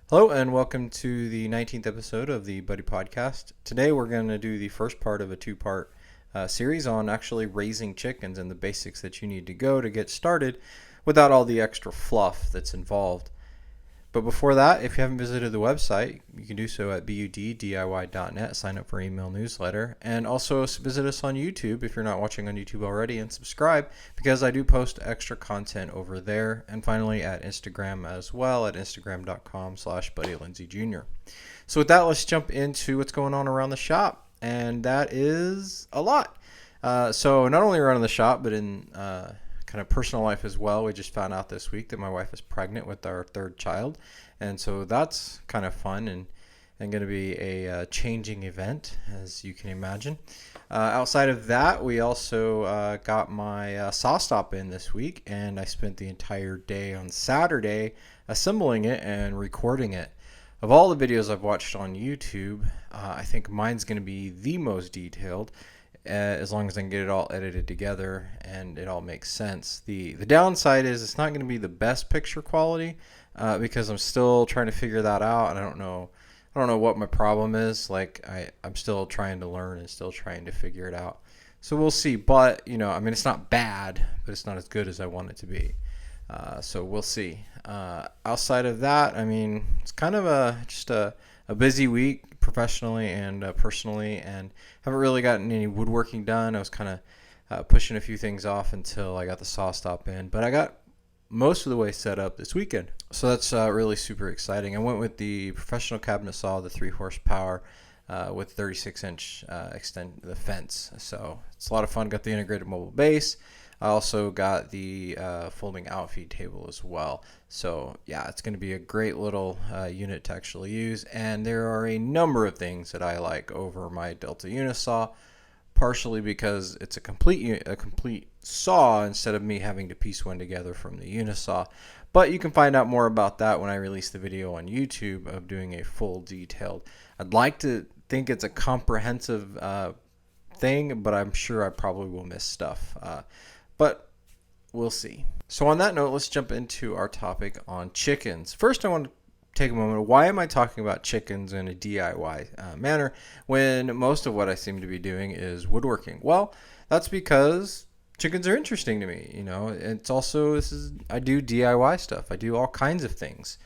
Hello and welcome to the 19th episode of the Buddy Podcast. Today we're going to do the first part of a two-part series on actually raising chickens and the basics that you need to go to get started without all the extra fluff that's involved. But before that, if you haven't visited the website, you can do so at buddiy.net, sign up for email newsletter, and also visit us on YouTube if you're not watching on YouTube already, and subscribe because I do post extra content over there. And finally at Instagram as well at instagram.com/BuddyLindseyJr. So with that, let's jump into what's going on around the shop, and that is a lot. So not only around the shop, but in kind of personal life as well. We just found out this week that my wife is pregnant with our third child, and so that's kind of fun and going to be a changing event, as you can imagine. Outside of that, we also got my SawStop in this week, and I spent the entire day on Saturday assembling it and recording it. Of all the videos I've watched on YouTube, I think mine's going to be the most detailed, as long as I can get it all edited together and it all makes sense. The downside is it's not going to be the best picture quality because I'm still trying to figure that out, and I don't know what my problem is. Like I'm still trying to learn and still trying to figure it out. So we'll see. But it's not bad, but it's not as good as I want it to be. So we'll see. Outside of that, it's kind of just a busy week professionally and personally, and haven't really gotten any woodworking done. I was kind of pushing a few things off until I got the SawStop in, but I got most of the way set up this weekend, so that's really super exciting. I went with the professional cabinet saw, the 3 horsepower with 36-inch extend the fence, so it's a lot of fun. Got the integrated mobile base. I also got the folding outfeed table as well. So yeah, it's going to be a great little unit to actually use. And there are a number of things that I like over my Delta Unisaw, partially because it's a complete saw instead of me having to piece one together from the Unisaw. But you can find out more about that when I release the video on YouTube of doing a full detailed. I'd like to think it's a comprehensive thing, but I'm sure I probably will miss stuff. But we'll see. So on that note, let's jump into our topic on chickens. First, I want to take a moment. Why am I talking about chickens in a DIY manner when most of what I seem to be doing is woodworking? Well, that's because chickens are interesting to me. It's also, I do DIY stuff. I do all kinds of things.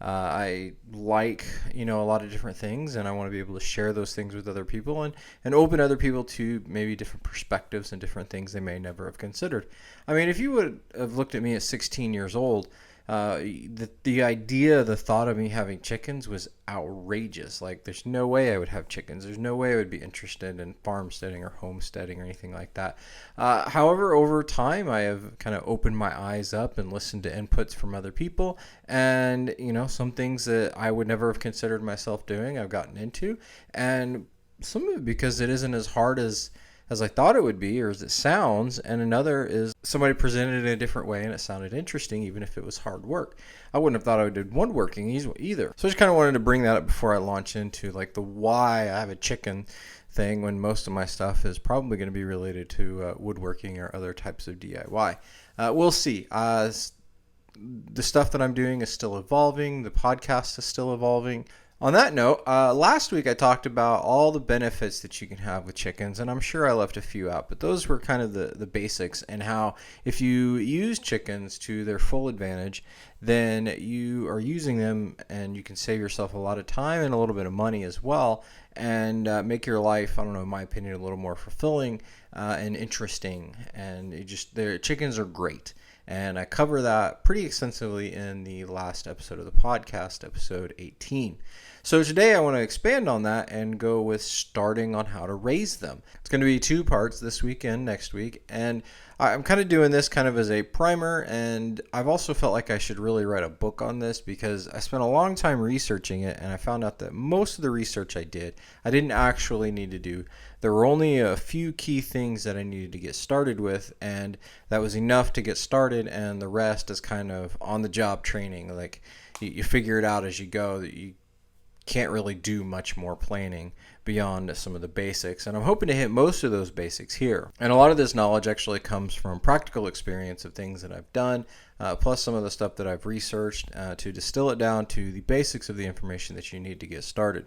I like, a lot of different things, and I want to be able to share those things with other people and open other people to maybe different perspectives and different things they may never have considered. If you would have looked at me at 16 years old, the idea, the thought of me having chickens was outrageous. Like, there's no way I would have chickens. There's no way I would be interested in farmsteading or homesteading or anything like that. However, over time, I have kind of opened my eyes up and listened to inputs from other people. And, some things that I would never have considered myself doing, I've gotten into. And some of it because it isn't as hard as I thought it would be, or as it sounds, and another is somebody presented it in a different way and it sounded interesting, even if it was hard work. I wouldn't have thought I did woodworking either. So I just kind of wanted to bring that up before I launch into like the why I have a chicken thing, when most of my stuff is probably going to be related to woodworking or other types of DIY. We'll see. The stuff that I'm doing is still evolving. The podcast is still evolving. On that note, last week I talked about all the benefits that you can have with chickens, and I'm sure I left a few out, but those were kind of the basics, and how if you use chickens to their full advantage, then you are using them and you can save yourself a lot of time and a little bit of money as well, and make your life, I don't know, in my opinion, a little more fulfilling and interesting. And their chickens are great. And I cover that pretty extensively in the last episode of the podcast, episode 18. So today I want to expand on that and go with starting on how to raise them. It's going to be 2 parts, this week and next week. And I'm kind of doing this kind of as a primer, and I've also felt like I should really write a book on this because I spent a long time researching it, and I found out that most of the research I didn't actually need to do. There were only a few key things that I needed to get started with, and that was enough to get started, and the rest is kind of on-the-job training. Like, you figure it out as you go. That you can't really do much more planning beyond some of the basics. And I'm hoping to hit most of those basics here. And a lot of this knowledge actually comes from practical experience of things that I've done, plus some of the stuff that I've researched to distill it down to the basics of the information that you need to get started.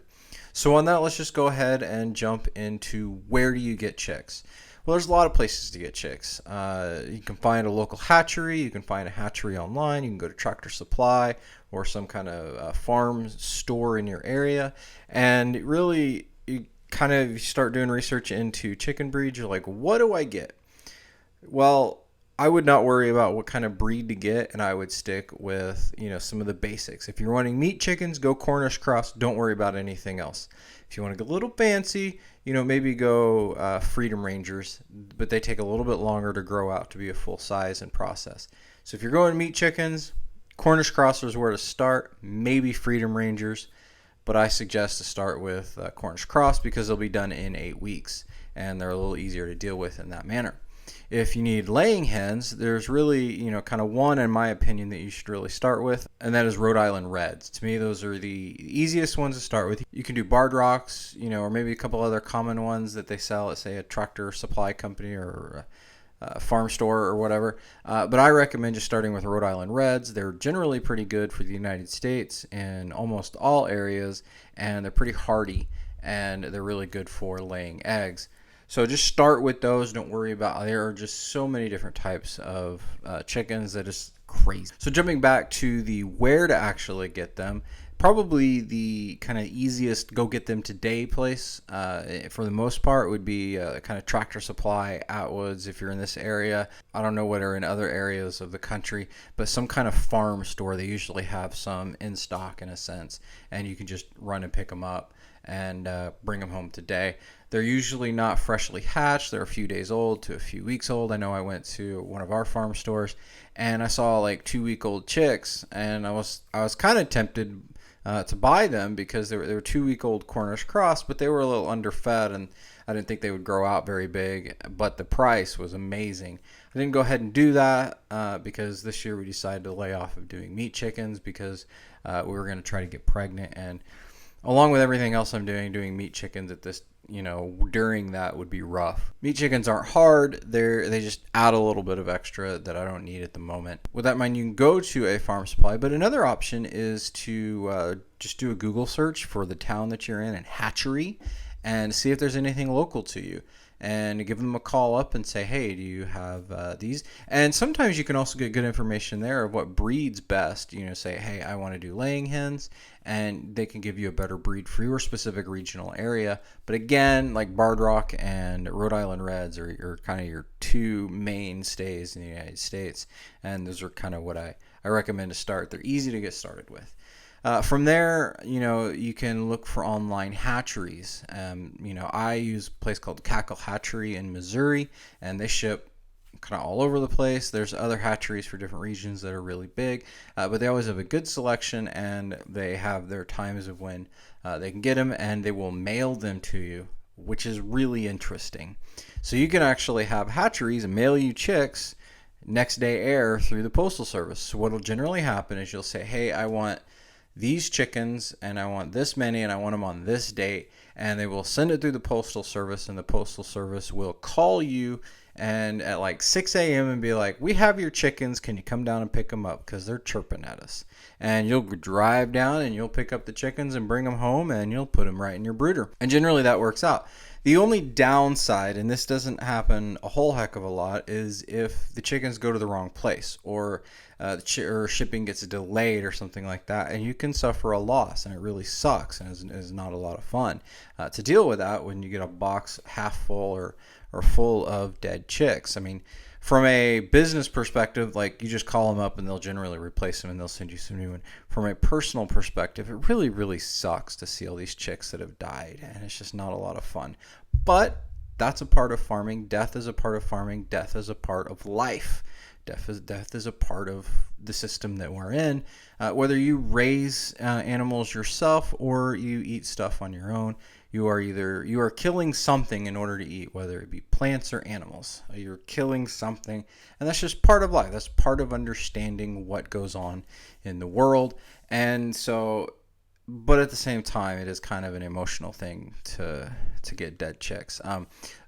So on that, let's just go ahead and jump into where do you get chicks. Well, there's a lot of places to get chicks. You can find a local hatchery. You can find a hatchery online. You can go to Tractor Supply or some kind of farm store in your area. And really, you kind of start doing research into chicken breeds. You're like, what do I get? Well, I would not worry about what kind of breed to get, and I would stick with, some of the basics. If you're wanting meat chickens, go Cornish cross. Don't worry about anything else. If you want to get a little fancy, maybe go Freedom Rangers, but they take a little bit longer to grow out to be a full size and process. So if you're going meat chickens, Cornish cross is where to start, maybe Freedom Rangers, but I suggest to start with Cornish cross because they'll be done in 8 weeks, and they're a little easier to deal with in that manner. If you need laying hens, there's really, kind of one, in my opinion, that you should really start with, and that is Rhode Island Reds. To me, those are the easiest ones to start with. You can do Barred Rocks, or maybe a couple other common ones that they sell at, say, a Tractor Supply Company or a farm store or whatever. But I recommend just starting with Rhode Island Reds. They're generally pretty good for the United States in almost all areas, and they're pretty hardy, and they're really good for laying eggs. So just start with those. Don't worry about, there are just so many different types of chickens that is crazy. So jumping back to the where to actually get them, probably the kind of easiest go get them today place for the most part would be kind of Tractor Supply, Atwoods if you're in this area. I don't know what are in other areas of the country, but some kind of farm store. They usually have some in stock in a sense, and you can just run and pick them up and bring them home today. They're usually not freshly hatched. They're a few days old to a few weeks old. I know I went to one of our farm stores and I saw like 2-week-old chicks, and I was kind of tempted to buy them because they were 2-week-old Cornish cross, but they were a little underfed and I didn't think they would grow out very big, but the price was amazing. I didn't go ahead and do that because this year we decided to lay off of doing meat chickens because we were going to try to get pregnant, and along with everything else I'm doing meat chickens at this, during that would be rough. Meat chickens aren't hard. They just add a little bit of extra that I don't need at the moment. With that in mind, you can go to a farm supply, but another option is to just do a Google search for the town that you're in and hatchery and see if there's anything local to you. And give them a call up and say, hey, do you have these? And sometimes you can also get good information there of what breeds best. Say, hey, I want to do laying hens, and they can give you a better breed for your specific regional area. But again, like Barred Rock and Rhode Island Reds are kind of your two mainstays in the United States. And those are kind of what I recommend to start. They're easy to get started with. From there, you can look for online hatcheries. I use a place called Cackle Hatchery in Missouri, and they ship kind of all over the place. There's other hatcheries for different regions that are really big, but they always have a good selection, and they have their times of when they can get them, and they will mail them to you, which is really interesting. So you can actually have hatcheries mail you chicks next day air through the Postal Service. So what will generally happen is you'll say, hey, I want these chickens and I want this many and I want them on this date, and they will send it through the Postal Service, and the Postal Service will call you and at like 6 a.m. and be like, we have your chickens, can you come down and pick them up, because they're chirping at us. And you'll drive down and you'll pick up the chickens and bring them home, and you'll put them right in your brooder, and generally that works out. The only downside, and this doesn't happen a whole heck of a lot, is if the chickens go to the wrong place or shipping gets delayed or something like that, and you can suffer a loss, and it really sucks and is not a lot of fun to deal with that when you get a box half full or full of dead chicks. I mean, from a business perspective, like, you just call them up and they'll generally replace them and they'll send you some new one. From a personal perspective, it really, really sucks to see all these chicks that have died, and it's just not a lot of fun. But that's a part of farming. Death is a part of farming. Death is a part of life. Death is a part of the system that we're in. Whether you raise animals yourself or you eat stuff on your own, you are killing something in order to eat, whether it be plants or animals. You're killing something, and that's just part of life. That's part of understanding what goes on in the world. And so but at the same time, it is kind of an emotional thing to get dead chicks.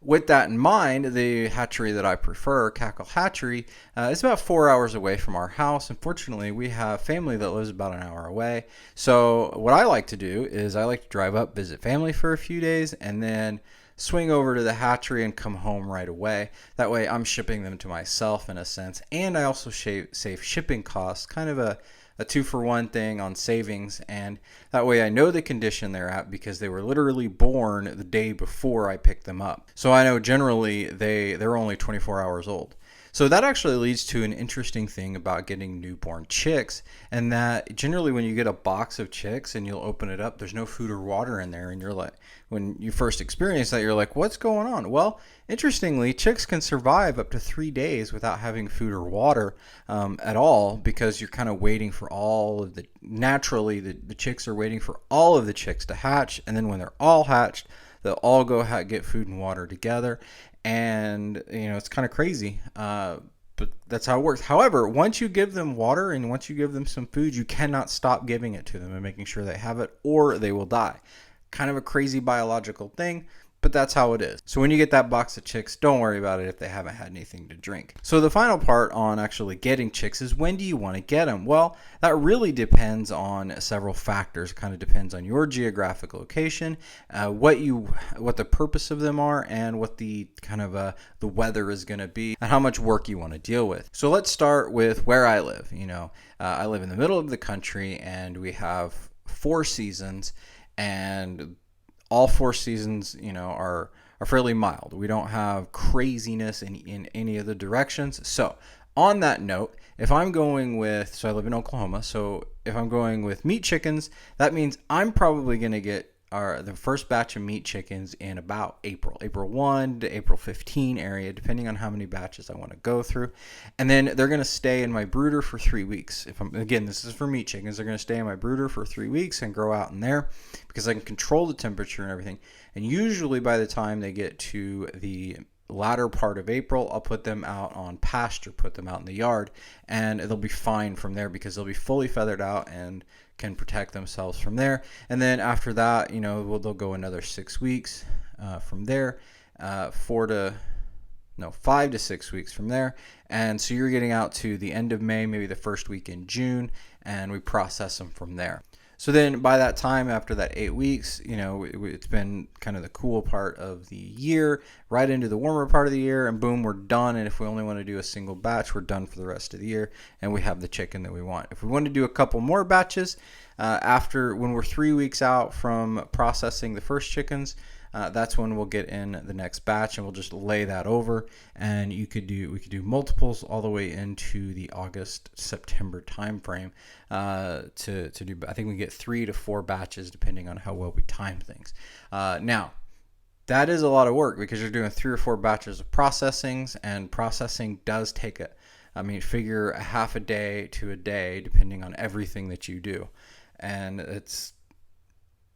With that in mind, the hatchery that I prefer, Cackle Hatchery, is about 4 hours away from our house. Unfortunately, we have family that lives about an hour away. So what I like to do is I like to drive up, visit family for a few days, and then swing over to the hatchery and come home right away. That way I'm shipping them to myself in a sense, and I also save shipping costs, kind of a 2-for-1 thing on savings, and that way I know the condition they're at because they were literally born the day before I picked them up. So I know generally they're only 24 hours old. So that actually leads to an interesting thing about getting newborn chicks, and that generally when you get a box of chicks and you'll open it up, there's no food or water in there, and you're like, when you first experience that, you're like, what's going on? Well, interestingly, chicks can survive up to 3 days without having food or water at all, because you're kind of waiting for all of naturally the chicks are waiting for all of the chicks to hatch, and then when they're all hatched, they'll all go get food and water together. And it's kind of crazy, but that's how it works. However, once you give them water and once you give them some food, you cannot stop giving it to them and making sure they have it, or they will die. Kind of a crazy biological thing, but that's how it is. So when you get that box of chicks, don't worry about it if they haven't had anything to drink. So the final part on actually getting chicks is, when do you want to get them? Well, that really depends on several factors. It kind of depends on your geographic location, what the purpose of them are, and what the kind of the weather is going to be, and how much work you want to deal with. So let's start with where I live. I live in the middle of the country, and we have 4 seasons, and all 4 seasons, are fairly mild. We don't have craziness in any of the directions. So on that note, if I'm going with, I live in Oklahoma, so if I'm going with meat chickens, that means I'm probably going to get the first batch of meat chickens in about April 1 to April 15 area, depending on how many batches I want to go through. And then they're going to stay in my brooder for 3 weeks. Again, this is for meat chickens. They're going to stay in my brooder for 3 weeks and grow out in there, because I can control the temperature and everything. And usually by the time they get to the latter part of April, I'll put them out on pasture, put them out in the yard, and they'll be fine from there because they'll be fully feathered out and can protect themselves from there. And then after that, they'll go another 6 weeks from there, 5 to 6 weeks from there. And so you're getting out to the end of May, maybe the first week in June, and we process them from there. So then by that time, after that 8 weeks, it's been kind of the cool part of the year, right into the warmer part of the year, and boom, we're done. And if we only want to do a single batch, we're done for the rest of the year, and we have the chicken that we want. If we want to do a couple more batches, when we're 3 weeks out from processing the first chickens, that's when we'll get in the next batch, and we'll just lay that over. And we could do multiples all the way into the August-September time frame to do. I think we get 3 to 4 batches depending on how well we time things. Now, that is a lot of work because you're doing 3 or 4 batches of processings, and processing does take figure a half a day to a day depending on everything that you do, and it's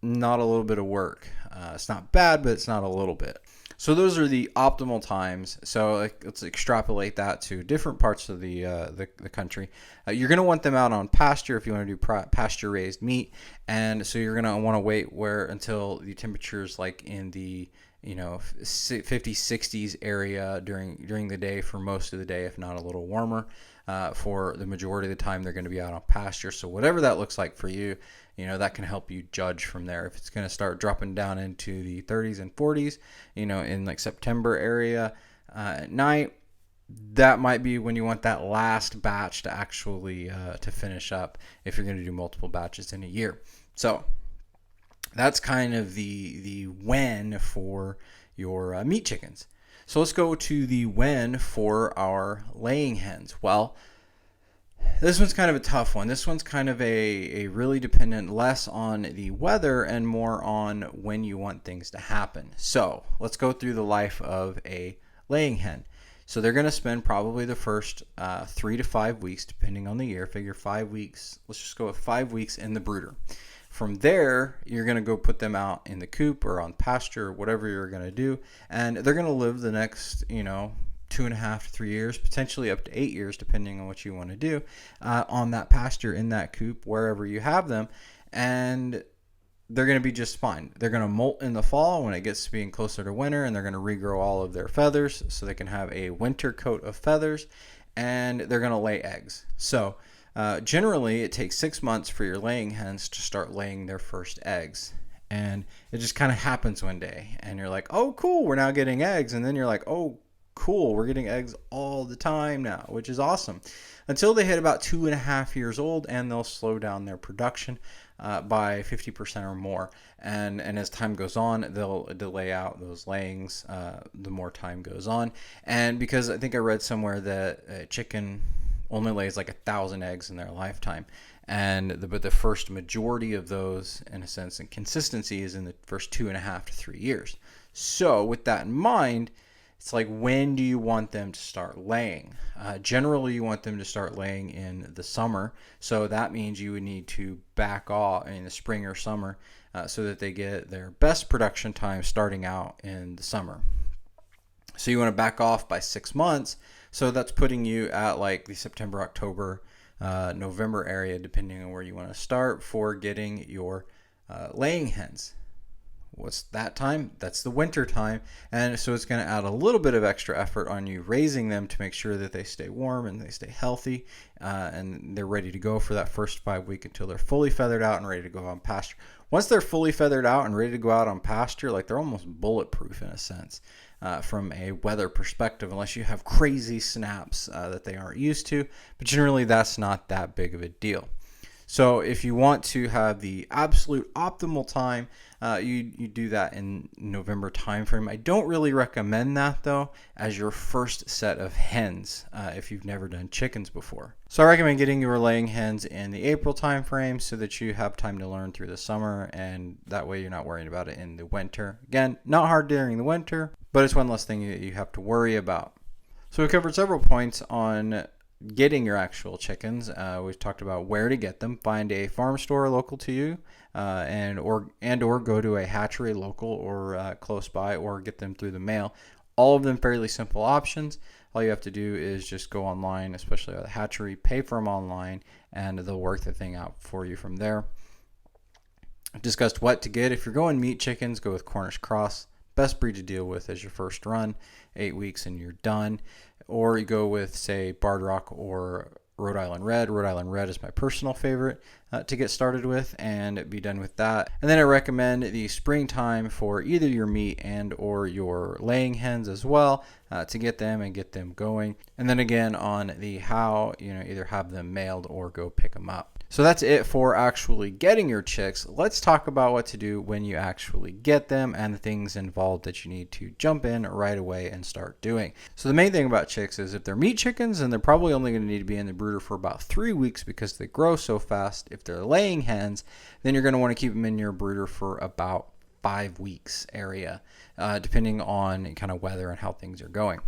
not a little bit of work. It's not bad, but it's not a little bit. So those are the optimal times. So let's extrapolate that to different parts of the country. You're going to want them out on pasture if you want to do pasture raised meat, and so you're going to want to wait until the temperatures like in the 50s, 60s area during the day for most of the day, if not a little warmer. For the majority of the time, they're going to be out on pasture. So whatever that looks like for you, that can help you judge from there. If it's going to start dropping down into the 30s and 40s, in like September area at night, that might be when you want that last batch to actually to finish up if you're going to do multiple batches in a year. So that's kind of the when for your meat chickens. So let's go to the when for our laying hens. Well, this one's kind of a tough one. This one's kind of a really dependent less on the weather and more on when you want things to happen. So let's go through the life of a laying hen. So they're going to spend probably the first 3 to 5 weeks, depending on the year. Figure 5 weeks. Let's just go with 5 weeks in the brooder. From there, you're going to go put them out in the coop or on pasture or whatever you're going to do. And they're going to live the next, 2.5 to 3 years, potentially up to 8 years, depending on what you want to do on that pasture, in that coop, wherever you have them. And they're going to be just fine. They're going to molt in the fall when it gets to being closer to winter, and they're going to regrow all of their feathers so they can have a winter coat of feathers, and they're going to lay eggs. So generally, it takes 6 months for your laying hens to start laying their first eggs. And it just kind of happens one day, and you're like, oh, cool, we're now getting eggs. And then you're like, oh, cool, we're getting eggs all the time now, which is awesome. Until they hit about 2.5 years old, and they'll slow down their production by 50% or more. And as time goes on, they'll delay out those layings the more time goes on. And because I think I read somewhere that a chicken only lays like 1,000 eggs in their lifetime. But the first majority of those, in a sense, and consistency is in the first 2.5 to 3 years. So with that in mind, it's like, when do you want them to start laying? Generally, you want them to start laying in the summer. So that means you would need to back off in the spring or summer so that they get their best production time starting out in the summer. So you want to back off by 6 months. So that's putting you at like the September, October, November area, depending on where you want to start for getting your laying hens. What's that time? That's the winter time. And so it's going to add a little bit of extra effort on you raising them to make sure that they stay warm and they stay healthy and they're ready to go for that first 5 week until they're fully feathered out and ready to go on pasture. Once they're fully feathered out and ready to go out on pasture, like, they're almost bulletproof in a sense from a weather perspective, unless you have crazy snaps that they aren't used to. But generally, that's not that big of a deal. So if you want to have the absolute optimal time, you do that in November timeframe. I don't really recommend that, though, as your first set of hens if you've never done chickens before. So I recommend getting your laying hens in the April timeframe so that you have time to learn through the summer, and that way you're not worrying about it in the winter. Again, not hard during the winter, but it's one less thing that you have to worry about. So we covered several points on getting your actual chickens. We've talked about where to get them. Find a farm store local to you, and or go to a hatchery local or close by, or get them through the mail. All of them fairly simple options. All you have to do is just go online, especially at the hatchery, pay for them online, and they'll work the thing out for you from there. I've discussed what to get. If you're going meat chickens, go with Cornish Cross. Best breed to deal with as your first run, 8 weeks and you're done. Or you go with, say, Barred Rock or Rhode Island Red. Rhode Island Red is my personal favorite to get started with, and be done with that. And then I recommend the springtime for either your meat and or your laying hens as well, to get them and get them going. And then again on the how, either have them mailed or go pick them up. So that's it for actually getting your chicks. Let's talk about what to do when you actually get them and the things involved that you need to jump in right away and start doing. So the main thing about chicks is, if they're meat chickens, then they're probably only going to need to be in the brooder for about 3 weeks because they grow so fast. If they're laying hens, then you're going to want to keep them in your brooder for about 5 weeks area, depending on kind of weather and how things are going.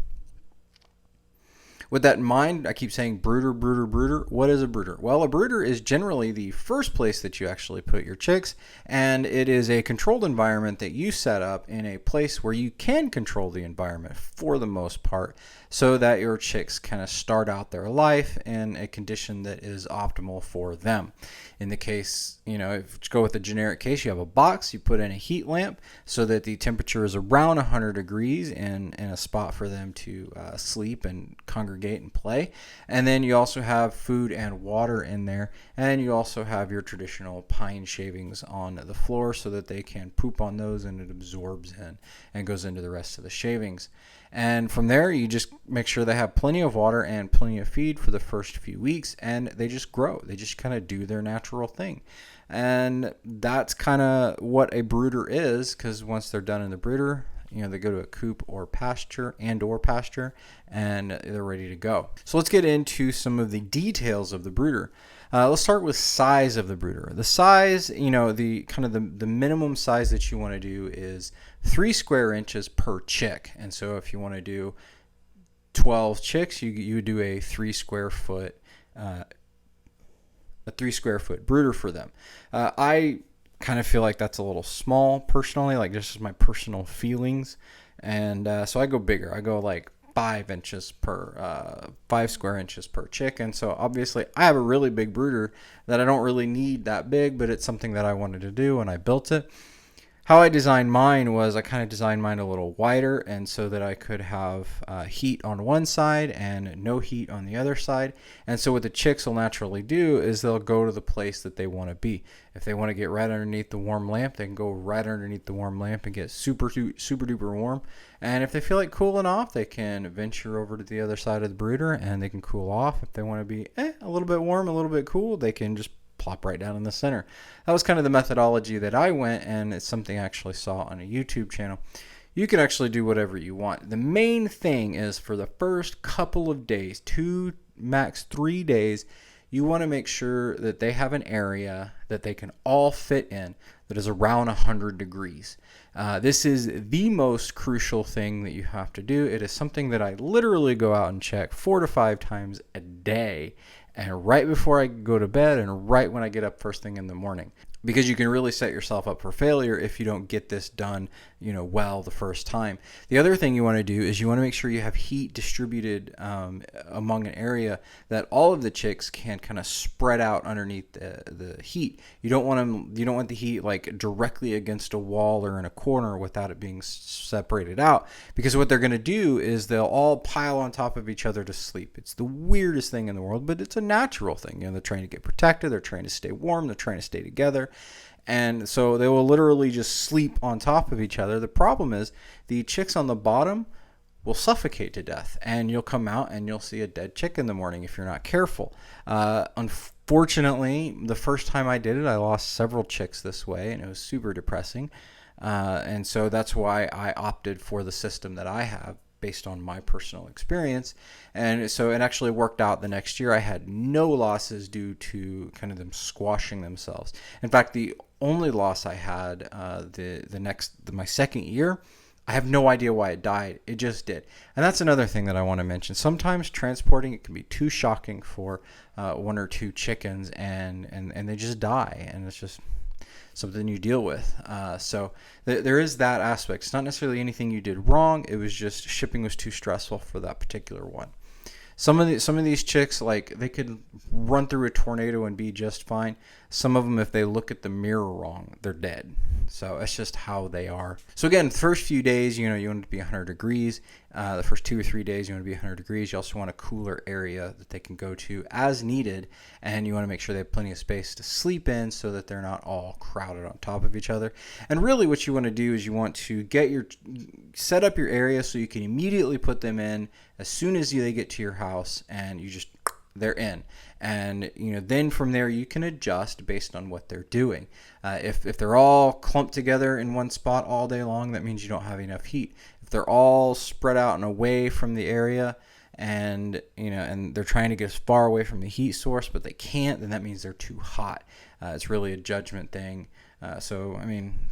With that in mind, I keep saying brooder, brooder, brooder. What is a brooder? Well, a brooder is generally the first place that you actually put your chicks, and it is a controlled environment that you set up in a place where you can control the environment for the most part, so that your chicks kind of start out their life in a condition that is optimal for them. In the case, if you go with a generic case, you have a box, you put in a heat lamp so that the temperature is around 100 degrees in a spot for them to sleep and congregate and play. And then you also have food and water in there, and you also have your traditional pine shavings on the floor so that they can poop on those and it absorbs in and goes into the rest of the shavings. And from there, you just make sure they have plenty of water and plenty of feed for the first few weeks, and they just grow. They just kind of do their natural thing. And that's kind of what a brooder is, because once they're done in the brooder, they go to a coop or pasture and they're ready to go. So let's get into some of the details of the brooder. Let's start with size of the brooder. The size, the minimum size that you want to do is 3 square inches per chick. And so if you want to do 12 chicks, you would do a 3 square foot brooder for them. I kind of feel like that's a little small personally, like this is my personal feelings, and so I go bigger. I go like 5 square inches per chicken. So obviously I have a really big brooder that I don't really need that big, but it's something that I wanted to do and I built it. How I designed mine was I kind of designed mine a little wider, and so that I could have heat on one side and no heat on the other side. And so what the chicks will naturally do is they'll go to the place that they want to be. If they want to get right underneath the warm lamp, they can go right underneath the warm lamp and get super duper warm. And if they feel like cooling off, they can venture over to the other side of the brooder and they can cool off. If they want to be a little bit warm, a little bit cool, they can just plop right down in the center. That was kind of the methodology that I went, and it's something I actually saw on a YouTube channel. You can actually do whatever you want. The main thing is for the first couple of days, 2 max 3 days, you want to make sure that they have an area that they can all fit in that is around 100 degrees. This is the most crucial thing that you have to do. It is something that I literally go out and check 4 to 5 times a day, and right before I go to bed and right when I get up first thing in the morning, because you can really set yourself up for failure if you don't get this done, well the first time. The other thing you want to do is you want to make sure you have heat distributed among an area that all of the chicks can kind of spread out underneath the heat. You don't want the heat like directly against a wall or in a corner without it being separated out, because what they're going to do is they'll all pile on top of each other to sleep. It's the weirdest thing in the world, but it's a natural thing. They're trying to get protected, they're trying to stay warm, they're trying to stay together. And so they will literally just sleep on top of each other. The problem is the chicks on the bottom will suffocate to death, and you'll come out and you'll see a dead chick in the morning if you're not careful. Unfortunately, the first time I did it, I lost several chicks this way, and it was super depressing. And so that's why I opted for the system that I have, based on my personal experience. And so it actually worked out the next year. I had no losses due to kind of them squashing themselves. In fact, the only loss I had my second year, I have no idea why it died. It just did. And that's another thing that I want to mention. Sometimes transporting it can be too shocking for 1 or 2 chickens, and they just die, and it's just something you deal with. So there is that aspect. It's not necessarily anything you did wrong. It was just shipping was too stressful for that particular one. Some of these chicks, like, they could run through a tornado and be just fine. Some of them, if they look at the mirror wrong, they're dead. So it's just how they are. So again, the first few days, you want it to be 100 degrees. The first 2 or 3 days, you want to be 100 degrees. You also want a cooler area that they can go to as needed, and you want to make sure they have plenty of space to sleep in so that they're not all crowded on top of each other. And really what you want to do is you want to set up your area so you can immediately put them in as soon as they get to your house, and they're in. And then from there you can adjust based on what they're doing. If they're all clumped together in one spot all day long, that means you don't have enough heat. If they're all spread out and away from the area, and they're trying to get as far away from the heat source but they can't, then that means they're too hot. It's really a judgment thing. So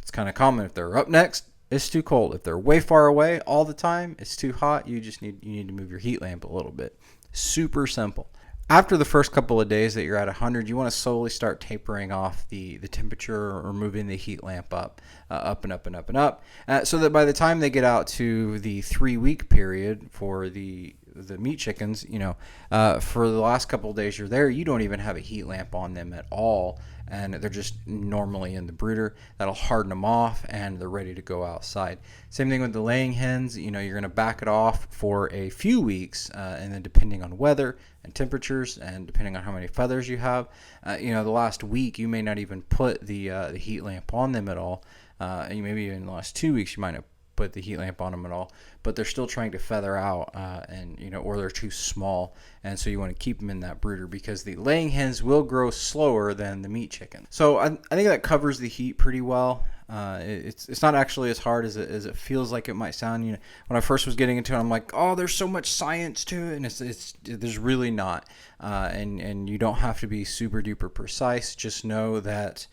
it's kind of common. If they're up next, it's too cold. If they're way far away all the time, it's too hot. You need to move your heat lamp a little bit. Super simple. After the first couple of days that you're at 100, you want to slowly start tapering off the temperature, or moving the heat lamp up and up and up and up, so that by the time they get out to the 3-week period for the meat chickens, for the last couple of days you're there, you don't even have a heat lamp on them at all, and they're just normally in the brooder. That'll harden them off, and they're ready to go outside. Same thing with the laying hens. You're going to back it off for a few weeks, and then depending on weather and temperatures, and depending on how many feathers you have, the last week you may not even put the heat lamp on them at all. And maybe even in the last 2 weeks you might not put the heat lamp on them at all, but they're still trying to feather out, or they're too small, and so you want to keep them in that brooder, because the laying hens will grow slower than the meat chicken. So I think that covers the heat pretty well. It's not actually as hard as it feels like it might sound. When I first was getting into it, I'm like, oh, there's so much science to it, and there's really not. And you don't have to be super duper precise. Just know that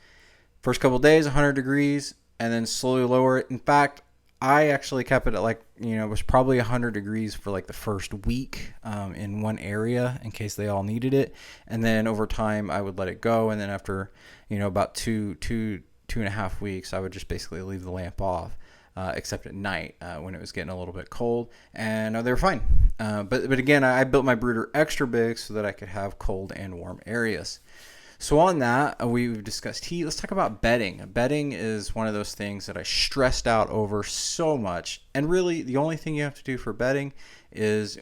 first couple days 100 degrees, and then slowly lower it. In fact, I actually kept it at it was probably 100 degrees for like the first week in one area in case they all needed it. And then over time I would let it go. And then after, about two and a half weeks, I would just basically leave the lamp off. except at night when it was getting a little bit cold, and they were fine. But again, I built my brooder extra big so that I could have cold and warm areas. So on that, we've discussed heat. Let's talk about bedding. Bedding is one of those things that I stressed out over so much. And really, the only thing you have to do for bedding is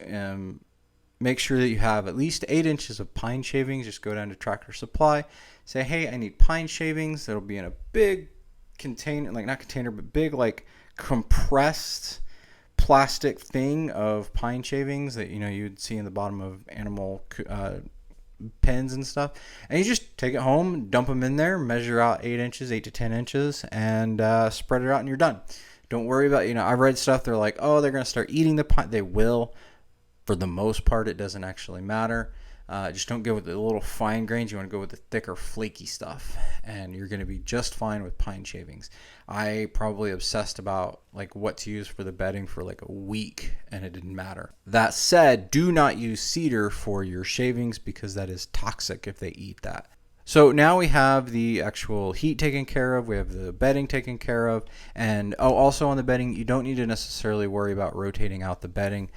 make sure that you have at least 8 inches of pine shavings. Just go down to Tractor Supply. Say, hey, I need pine shavings. That'll be in a big container, like not container, but big like compressed plastic thing of pine shavings that you'd see in the bottom of animal pens and stuff, and you just take it home, dump them in there, measure out 8 to 10 inches, and spread it out, and you're done. Don't worry about, I read stuff, they're like, oh, they're going to start eating the pine. They will. For the most part, it doesn't actually matter. Just don't go with the little fine grains. You want to go with the thicker, flaky stuff, and you're going to be just fine with pine shavings. I probably obsessed about like what to use for the bedding for like a week, and it didn't matter. That said, do not use cedar for your shavings because that is toxic if they eat that. So now we have the actual heat taken care of, we have the bedding taken care of, and also on the bedding, you don't need to necessarily worry about rotating out the bedding.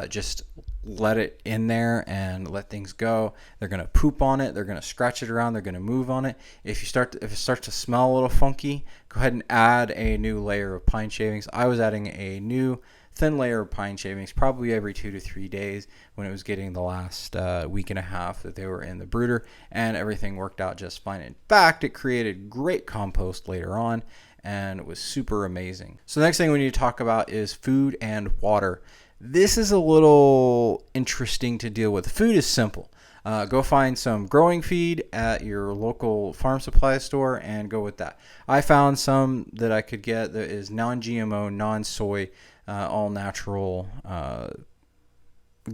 Just let it in there and let things go. They're going to poop on it, they're going to scratch it around, they're going to move on it. If it starts to smell a little funky, go ahead and add a new layer of pine shavings. I was adding a new thin layer of pine shavings probably every 2 to 3 days when it was getting the last week and a half that they were in the brooder, and everything worked out just fine. In fact, it created great compost later on, and it was super amazing. So the next thing we need to talk about is food and water. This is a little interesting to deal with. Food is simple. Go find some growing feed at your local farm supply store and go with that. I found some that I could get that is non-GMO, non-soy, all natural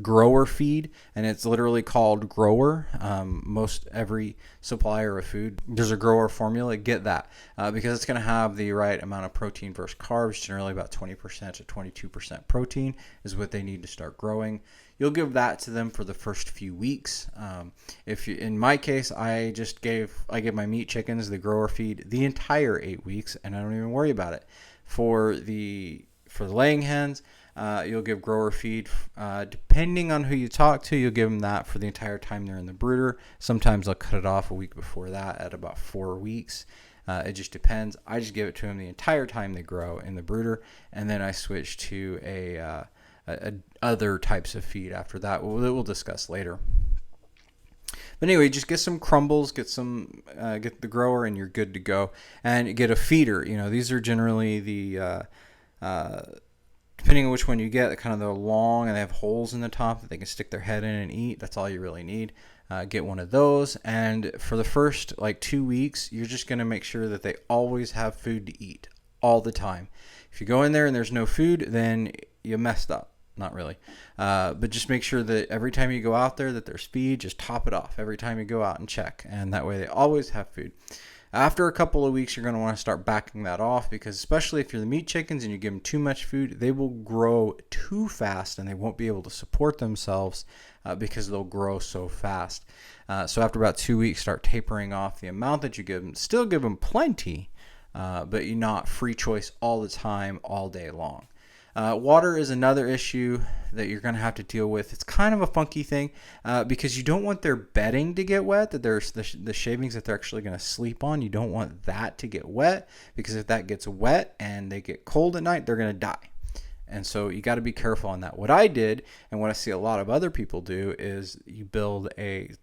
grower feed, and it's literally called Grower. Most every supplier of food, there's a Grower formula. Get that because it's going to have the right amount of protein versus carbs. Generally about 20% to 22% protein is what they need to start growing. You'll give that to them for the first few weeks. In my case, I give my meat chickens the Grower feed the entire 8 weeks, and I don't even worry about it. For the laying hens, you'll give Grower feed. Depending on who you talk to, you'll give them that for the entire time they're in the brooder. Sometimes I'll cut it off a week before that at about 4 weeks. It just depends. I just give it to them the entire time they grow in the brooder, and then I switch to other types of feed after that. We'll discuss later. But anyway, just get some crumbles, get the Grower, and you're good to go. And get a feeder. These are generally the depending on which one you get, kind of they're long and they have holes in the top that they can stick their head in and eat. That's all you really need. Get one of those, and for the first 2 weeks, you're just going to make sure that they always have food to eat all the time. If you go in there and there's no food, then you messed up. Not really. But just make sure that every time you go out there that there's feed, just top it off every time you go out and check. And that way they always have food. After a couple of weeks, you're going to want to start backing that off because especially if you're the meat chickens and you give them too much food, they will grow too fast and they won't be able to support themselves because they'll grow so fast. So after about 2 weeks, start tapering off the amount that you give them. Still give them plenty, but you're not free choice all the time, all day long. Water is another issue that you're going to have to deal with. It's kind of a funky thing because you don't want their bedding to get wet, that there's the shavings that they're actually going to sleep on. You don't want that to get wet because if that gets wet and they get cold at night, they're going to die. And so you got to be careful on that. What I did and what I see a lot of other people do is you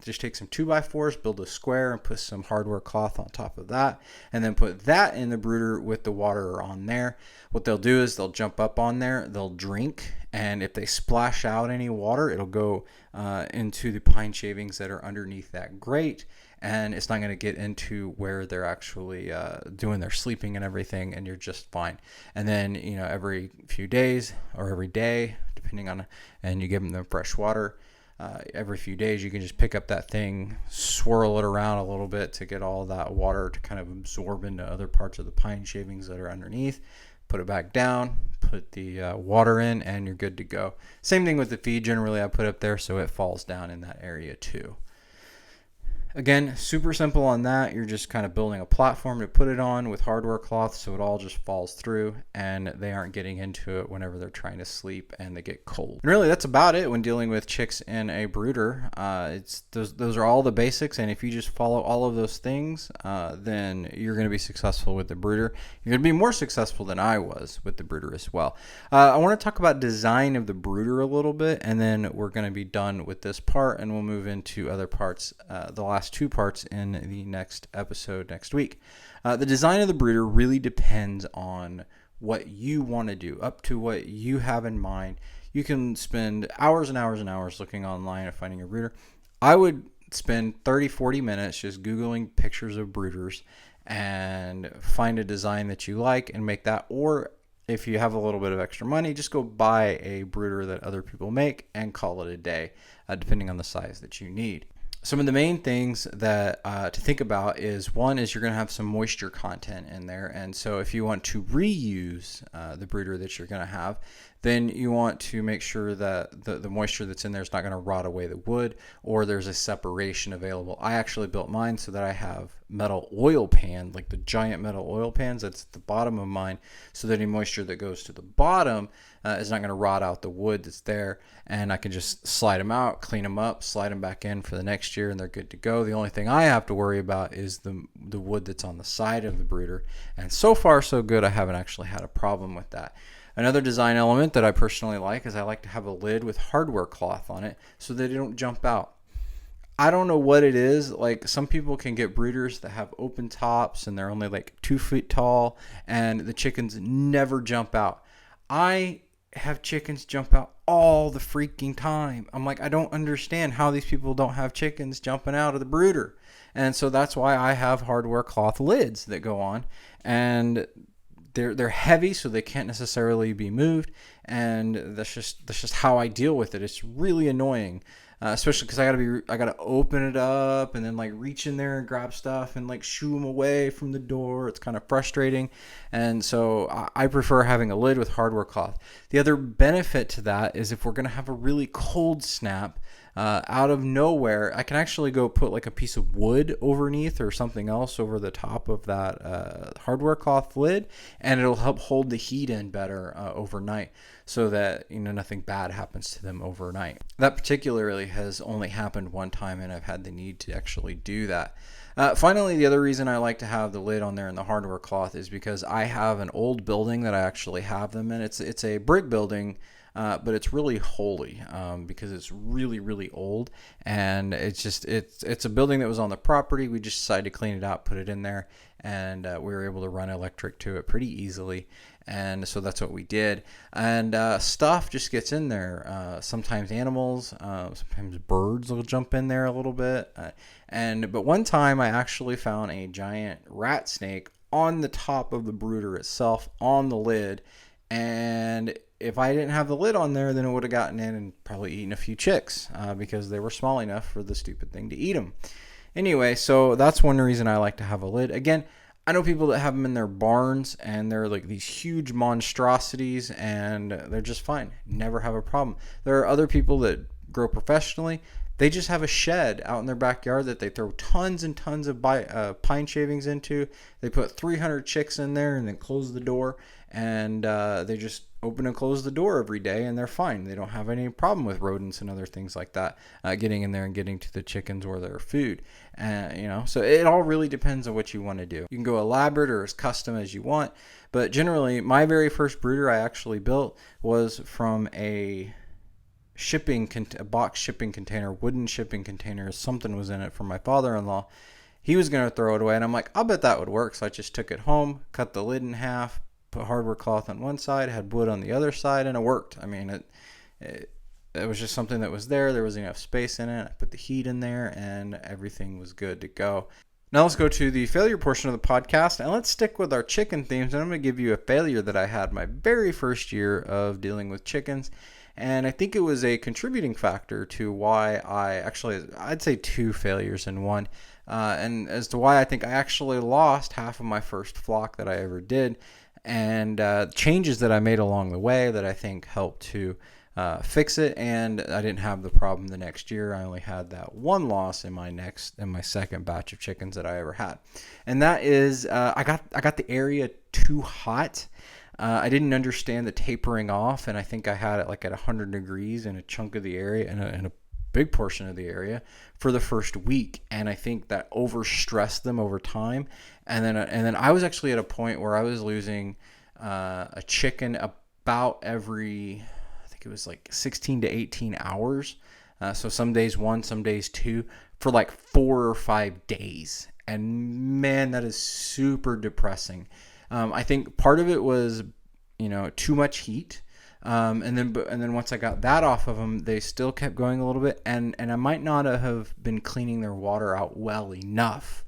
just take some 2x4s, build a square and put some hardware cloth on top of that and then put that in the brooder with the water on there. What they'll do is they'll jump up on there, they'll drink, and if they splash out any water, it'll go into the pine shavings that are underneath that grate, and it's not going to get into where they're actually doing their sleeping and everything, and you're just fine. And then, every few days or every day, depending on, and you give them the fresh water. Every few days, you can just pick up that thing, swirl it around a little bit to get all that water to kind of absorb into other parts of the pine shavings that are underneath. Put it back down, put the water in, and you're good to go. Same thing with the feed. Generally, I put up there so it falls down in that area too. Again, super simple on that. You're just kind of building a platform to put it on with hardware cloth so it all just falls through and they aren't getting into it whenever they're trying to sleep and they get cold. And really, that's about it when dealing with chicks in a brooder. It's those are all the basics, and if you just follow all of those things, then you're going to be successful with the brooder. You're going to be more successful than I was with the brooder as well. I want to talk about design of the brooder a little bit, and then we're going to be done with this part, and we'll move into other parts, the last two parts in the next episode next week. The design of the brooder really depends on what you want to do, up to what you have in mind. You can spend hours and hours and hours looking online and finding a brooder. I would spend 30-40 minutes just Googling pictures of brooders and find a design that you like and make that. Or if you have a little bit of extra money, just go buy a brooder that other people make and call it a day, depending on the size that you need. Some of the main things that to think about is, one is you're going to have some moisture content in there. And so if you want to reuse the brooder that you're going to have, then you want to make sure that the moisture that's in there is not going to rot away the wood, or there's a separation available. I actually built mine so that I have metal oil pan, like the giant metal oil pans that's at the bottom of mine, so that any moisture that goes to the bottom is not going to rot out the wood that's there, and I can just slide them out, clean them up, slide them back in for the next year, and they're good to go. The only thing I have to worry about is the wood that's on the side of the brooder, and so far so good. I haven't actually had a problem with that. Another design element that I personally like is I like to have a lid with hardware cloth on it so that they don't jump out. I don't know what it is. Like, some people can get brooders that have open tops and they're only like 2 feet tall and the chickens never jump out. I have chickens jump out all the freaking time. I'm like, I don't understand how these people don't have chickens jumping out of the brooder. And so that's why I have hardware cloth lids that go on, and they're heavy, so they can't necessarily be moved, and that's just how I deal with it. It's really annoying, especially because I gotta open it up and then like reach in there and grab stuff and like shoo them away from the door. It's kind of frustrating, and so I prefer having a lid with hardware cloth. The other benefit to that is if we're gonna have a really cold snap, out of nowhere, I can actually go put like a piece of wood underneath or something else over the top of that hardware cloth lid, and it'll help hold the heat in better overnight, so that nothing bad happens to them overnight. That particularly has only happened one time, and I've had the need to actually do that. Finally, the other reason I like to have the lid on there and the hardware cloth is because I have an old building that I actually have them in. It's a brick building. But it's really holy because it's really, really old, and it's a building that was on the property. We just decided to clean it out, put it in there, and we were able to run electric to it pretty easily, and so that's what we did. And stuff just gets in there. Sometimes animals, sometimes birds will jump in there a little bit. But one time I actually found a giant rat snake on the top of the brooder itself, on the lid, and if I didn't have the lid on there, then it would have gotten in and probably eaten a few chicks because they were small enough for the stupid thing to eat them. Anyway, so that's one reason I like to have a lid. Again, I know people that have them in their barns, and they're like these huge monstrosities, and they're just fine. Never have a problem. There are other people that grow professionally. They just have a shed out in their backyard that they throw tons and tons of pine shavings into. They put 300 chicks in there and then close the door, and they just open and close the door every day, and they're fine. They don't have any problem with rodents and other things like that getting in there and getting to the chickens or their food. So it all really depends on what you want to do. You can go elaborate or as custom as you want, but generally my very first brooder I actually built was from a box shipping container, wooden shipping container. Something was in it from my father-in-law. He was going to throw it away, and I'm like, I'll bet that would work. So I just took it home, cut the lid in half, put hardware cloth on one side, had wood on the other side, and it worked. I mean, it was just something that was there. There was enough space in it. I put the heat in there, and everything was good to go. Now let's go to the failure portion of the podcast, and let's stick with our chicken themes. And I'm going to give you a failure that I had my very first year of dealing with chickens. And I think it was a contributing factor to why I'd say two failures in one. And as to why I think I actually lost half of my first flock that I ever did. And changes that I made along the way that I think helped to fix it, and I didn't have the problem the next year. I only had that one loss in my second batch of chickens that I ever had, and that is I got the area too hot. I didn't understand the tapering off, and I think I had it like at 100 degrees in a chunk of the area, in a big portion of the area for the first week, and I think that overstressed them over time. And then I was actually at a point where I was losing a chicken about every, I think it was like 16 to 18 hours. So some days one, some days two, for like 4 or 5 days. And man, that is super depressing. I think part of it was, too much heat. And then once I got that off of them, they still kept going a little bit, and I might not have been cleaning their water out well enough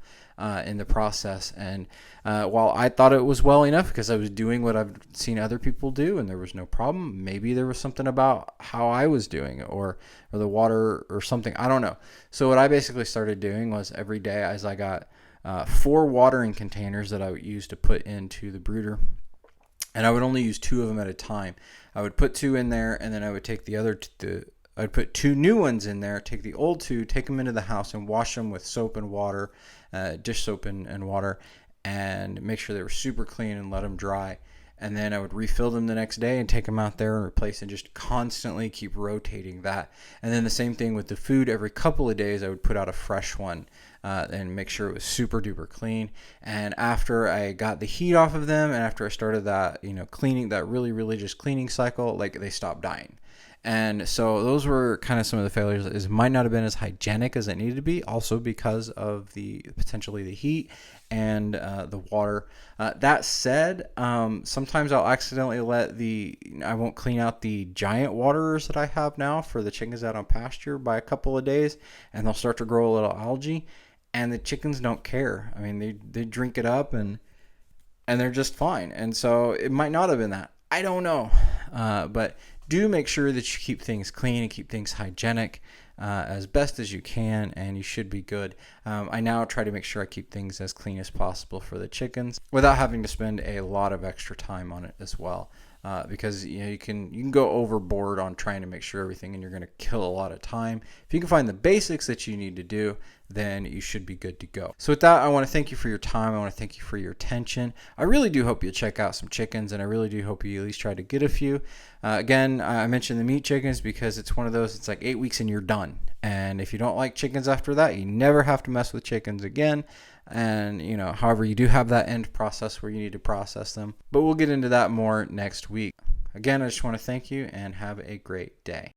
in the process. And while I thought it was well enough because I was doing what I've seen other people do and there was no problem, maybe there was something about how I was doing it or the water or something. I don't know. So what I basically started doing was every day, as I got 4 watering containers that I would use to put into the brooder, and I would only use 2 of them at a time. I would put 2 in there, and then I would take I'd put 2 new ones in there, take the old 2, take them into the house and wash them with soap and water, dish soap and water, and make sure they were super clean and let them dry. And then I would refill them the next day and take them out there and replace, and just constantly keep rotating that. And then the same thing with the food. Every couple of days I would put out a fresh one and make sure it was super duper clean. And after I got the heat off of them and after I started that, cleaning, that really religious cleaning cycle, like, they stopped dying. And so those were kind of some of the failures. It might not have been as hygienic as it needed to be, also because of potentially the heat and the water. That said, sometimes I'll accidentally I won't clean out the giant waterers that I have now for the chickens out on pasture by a couple of days, and they'll start to grow a little algae, and the chickens don't care. I mean, they drink it up and they're just fine. And so it might not have been that. I don't know. But do make sure that you keep things clean and keep things hygienic as best as you can, and you should be good. I now try to make sure I keep things as clean as possible for the chickens without having to spend a lot of extra time on it as well. Because you can go overboard on trying to make sure everything, and you're going to kill a lot of time. If you can find the basics that you need to do, then you should be good to go. So with that, I want to thank you for your time. I want to thank you for your attention. I really do hope you check out some chickens, and I really do hope you at least try to get a few. Again, I mentioned the meat chickens because it's one of those, it's like 8 weeks and you're done. And if you don't like chickens after that, you never have to mess with chickens again. And, however, you do have that end process where you need to process them. But we'll get into that more next week. Again, I just want to thank you and have a great day.